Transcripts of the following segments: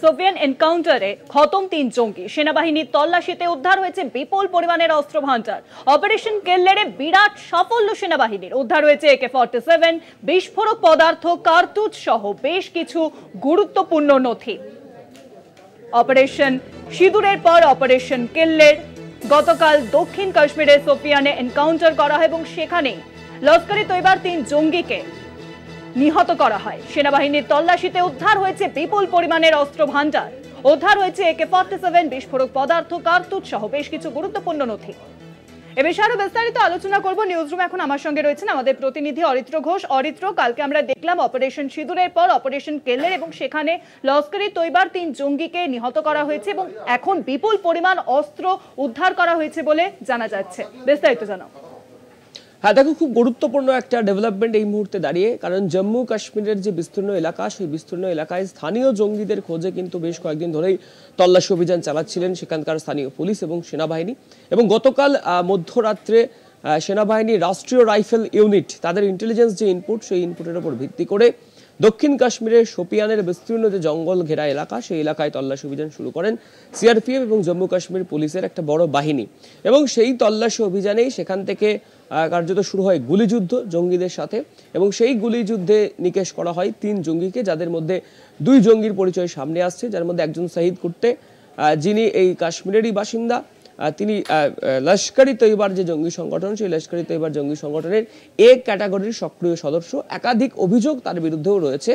সোভিয়ান এনকাউন্টারে খতম 3 জঙ্গি। সেনাবাহিনীর তল্লাশিতে উদ্ধার হয়েছে বিপুল পরিমাণের অস্ত্র ভান্ডার। অপারেশন কেল্লেরে বিরাট সাফল্য সেনাবাহিনীর। উদ্ধার হয়েছে AK-47, বিস্ফোরক পদার্থ, কার্তুজ সহ বেশ কিছু গুরুত্বপূর্ণ নথি। অপারেশন সিঁদুরের পর অপারেশন কেল্লের গতকাল দক্ষিণ কাশ্মীরের সোফিয়ানে এনকাউন্টার করা হয় এবং সেখানে লস্কর-ই তৈবার 3 জঙ্গিকে নিহত করা হয়। সেনাবাহিনীর তল্লাশিতে উদ্ধার হয়েছে বিপুল পরিমাণের অস্ত্র ভান্ডার। উদ্ধার হয়েছে AK-47, বিস্ফোরক পদার্থ, কার্তুজ সহ বেশ কিছু গুরুত্বপূর্ণ নথি। এ বিষয়ে আরো বিস্তারিত আলোচনা করব। নিউজরুম এখন আমার সঙ্গে রয়েছেন আমাদের প্রতিনিধি অরিত্র ঘোষ। অরিত্র, কালকে আমরা দেখলাম অপারেশন সিঁদুরের পর অপারেশন কেল্লের এবং সেখানে লস্কর-ই তৈবার 3 জঙ্গিকে নিহত করা হয়েছে এবং এখন বিপুল পরিমাণ অস্ত্র উদ্ধার করা হয়েছে বলে জানা যাচ্ছে। বিস্তারিত জানাও। হ্যাঁ দেখো, খুব গুরুত্বপূর্ণ একটা ডেভেলপমেন্ট এই মুহূর্তে দাঁড়িয়ে, কারণ জম্মু কাশ্মীরের যে বিস্তীর্ণ এলাকা, সেই বিস্তীর্ণ এলাকায় স্থানীয় জঙ্গিদের খোঁজে কিন্তু বেশ কয়েকদিন ধরেই তল্লাশি অভিযান চালাচ্ছিলেন সেখানকার স্থানীয় পুলিশ এবং সেনাবাহিনী। এবং গতকাল মধ্যরাত্রে সেনাবাহিনীর রাষ্ট্রীয় রাইফেল ইউনিট তাদের ইন্টেলিজেন্স যে ইনপুট, সেই ইনপুটের উপর ভিত্তি করে দক্ষিণ কাশ্মীরের শোপিয়ানের বিস্তীর্ণ যে জঙ্গল ঘেরা এলাকা, সেই এলাকায় তল্লাশি অভিযান শুরু করেন সিআরপিএফ এবং জম্মু কাশ্মীর পুলিশের একটা বড় বাহিনী। এবং সেই তল্লাশি অভিযানেই সেখান থেকে কার্যত শুরু হয় গুলিযুদ্ধ জঙ্গিদের সাথে, এবং সেই গুলিযুদ্ধে নিকেশ করা হয় 3 জঙ্গিকে, যাদের মধ্যে 2 জঙ্গির পরিচয় সামনে আসছে, যার মধ্যে একজন শহীদ কুট্টে, যিনি এই কাশ্মীরেরই বাসিন্দা। তিনি লস্কর-ই তৈবার যে জঙ্গি সংগঠন, সেই লস্কর-ই তৈবার জঙ্গি সংগঠনের A ক্যাটাগরির সক্রিয় সদস্য। একাধিক অভিযোগ তার বিরুদ্ধেও রয়েছে।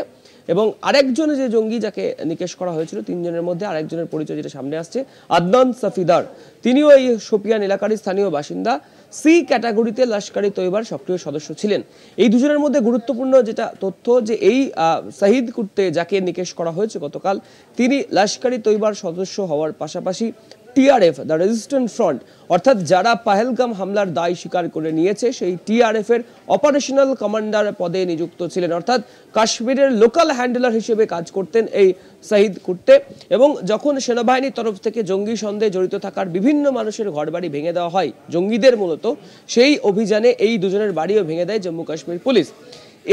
এবং আরেকজন যে জঙ্গি যাকে নিকেশ করা হয়েছিল, 3 জনের মধ্যে আরেকজনের পরিচয় যেটা সামনে আসছে, আদনান সাফিদার, তিনিও এই শোপিয়ান এলাকারই স্থানীয় বাসিন্দা। C ক্যাটাগরিতে লস্কর-ই তৈবার সক্রিয় সদস্য ছিলেন। এই দুজনের মধ্যে গুরুত্বপূর্ণ যেটা তথ্য, যে এই শহীদ কুট্টে যাকে নিকেশ করা হয়েছে গতকাল, তিনি লস্কর-ই তৈবার সদস্য হওয়ার পাশাপাশি TRF, দ্য রেজিস্ট্যান্ট ফ্রন্ট, অর্থাৎ যারা পাহেলগাম হামলার দায় স্বীকার করে নিয়েছে, সেই TRF এর অপারেশনাল কমান্ডার পদে নিযুক্ত ছিলেন, অর্থাৎ কাশ্মীরের লোকাল হ্যান্ডলার হিসেবে কাজ করতেন এই শহীদ কুট্টে। এবং যখন সেনাবাহিনীর তরফ থেকে জঙ্গি সন্দেহে জড়িত থাকার বিভিন্ন মানুষের ঘরবাড়ি ভেঙে দেওয়া হয় জঙ্গিদের মূলত, সেই অভিযানে এই দুজনের বাড়িও ভেঙে দেয় জম্মু কাশ্মীর পুলিশ।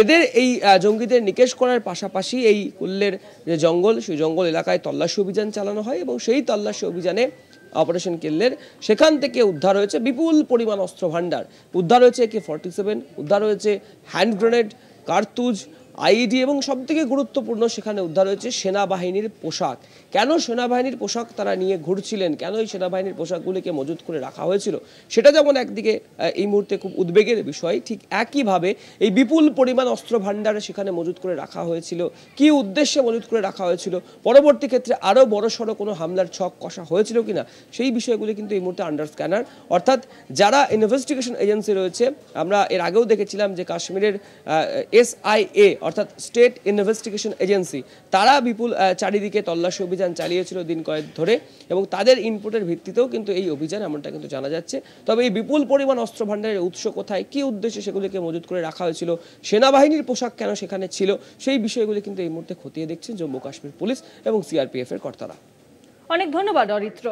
এদের এই জঙ্গিদের নিকেশ করার পাশাপাশি এই কুল্লের যে জঙ্গল, সেই জঙ্গল এলাকায় তল্লাশি অভিযান চালানো হয় এবং সেই তল্লাশি অভিযানে অপারেশন কেল্লের সেখান থেকে উদ্ধার হয়েছে বিপুল পরিমাণ অস্ত্র ভান্ডার। উদ্ধার হয়েছে AK-47, উদ্ধার হয়েছে হ্যান্ড গ্রেনেড, কার্তুজ, IED এবং সবথেকে গুরুত্বপূর্ণ, সেখানে উদ্ধার হয়েছে সেনাবাহিনীর পোশাক। কেন সেনাবাহিনীর পোশাক তারা নিয়ে ঘুরছিলেন, কেন এই সেনাবাহিনীর পোশাকগুলিকে মজুত করে রাখা হয়েছিল, সেটা যেমন একদিকে এই মুহূর্তে খুব উদ্বেগের বিষয়, ঠিক একইভাবে এই বিপুল পরিমাণ অস্ত্র ভান্ডারে সেখানে মজুত করে রাখা হয়েছিল, কি উদ্দেশ্যে মজুত করে রাখা হয়েছিল, পরবর্তী ক্ষেত্রে আরও বড়সড় কোনো হামলার ছক কষা হয়েছিল কিনা, সেই বিষয়গুলি কিন্তু এই মুহূর্তে আন্ডার স্ক্যানার। অর্থাৎ যারা ইনভেস্টিগেশন এজেন্সি রয়েছে, আমরা এর আগেও দেখেছিলাম যে কাশ্মীরের SIA অর্থাৎ স্টেট ইনভেস্টিগেশন এজেন্সি, তারা বিপুল চারিদিকে তল্লাশি অভিযান চালিয়েছিল দিন কয়েক ধরে, এবং তাদের ইনপুটের ভিত্তিতেও কিন্তু এই অভিযান, এমনটা কিন্তু জানা যাচ্ছে। তবে এই বিপুল পরিমাণ অস্ত্র ভান্ডারের উৎস কোথায়, কী উদ্দেশ্যে সেগুলিকে মজুত করে রাখা হয়েছিল, সেনাবাহিনীর পোশাক কেন সেখানে ছিল, সেই বিষয়গুলি কিন্তু এই মুহূর্তে খতিয়ে দেখছেন জম্মু কাশ্মীর পুলিশ এবং CRPF এর কর্তারা। অনেক ধন্যবাদ অরিত্র।